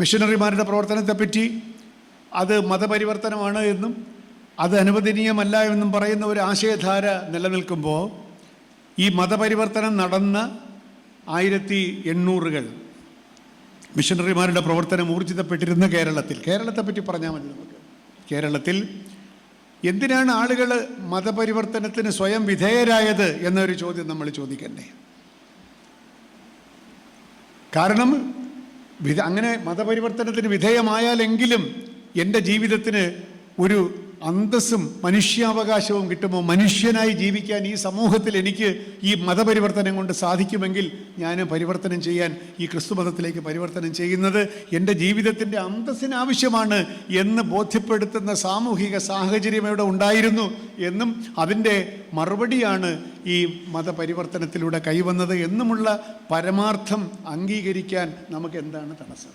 മിഷനറിമാരുടെ പ്രവർത്തനത്തെപ്പറ്റി അത് മതപരിവർത്തനമാണ് എന്നും അത് അനുവദനീയമല്ല എന്നും പറയുന്ന ഒരു ആശയധാര നിലനിൽക്കുമ്പോൾ ഈ മതപരിവർത്തനം നടന്ന 1800-കൾ മിഷനറിമാരുടെ പ്രവർത്തനം ഊർജിതപ്പെട്ടിരുന്ന കേരളത്തെപ്പറ്റി പറഞ്ഞാൽ മതി. നമുക്ക് കേരളത്തിൽ എന്തിനാണ് ആളുകൾ മതപരിവർത്തനത്തിന് സ്വയം വിധേയരായത് എന്നൊരു ചോദ്യം നമ്മൾ ചോദിക്കണ്ടേ? കാരണം അങ്ങനെ മതപരിവർത്തനത്തിന് വിധേയമായാലെങ്കിലും എൻ്റെ ജീവിതത്തിന് ഒരു അന്തസ്സും മനുഷ്യാവകാശവും കിട്ടുമ്പോൾ മനുഷ്യനായി ജീവിക്കാൻ ഈ സമൂഹത്തിൽ എനിക്ക് ഈ മതപരിവർത്തനം കൊണ്ട് സാധിക്കുമെങ്കിൽ ഞാൻ പരിവർത്തനം ചെയ്യാൻ ഈ ക്രിസ്തുമതത്തിലേക്ക് പരിവർത്തനം ചെയ്യുന്നത് എൻ്റെ ജീവിതത്തിൻ്റെ അന്തസ്സിന് ആവശ്യമാണ് എന്ന് ബോധ്യപ്പെടുത്തുന്ന സാമൂഹിക സാഹചര്യം ഇവിടെ ഉണ്ടായിരുന്നു എന്നും അതിൻ്റെ മറുപടിയാണ് ഈ മതപരിവർത്തനത്തിലൂടെ കൈവന്നത് എന്നുമുള്ള പരമാർത്ഥം അംഗീകരിക്കാൻ നമുക്ക് എന്താണ് തടസ്സം?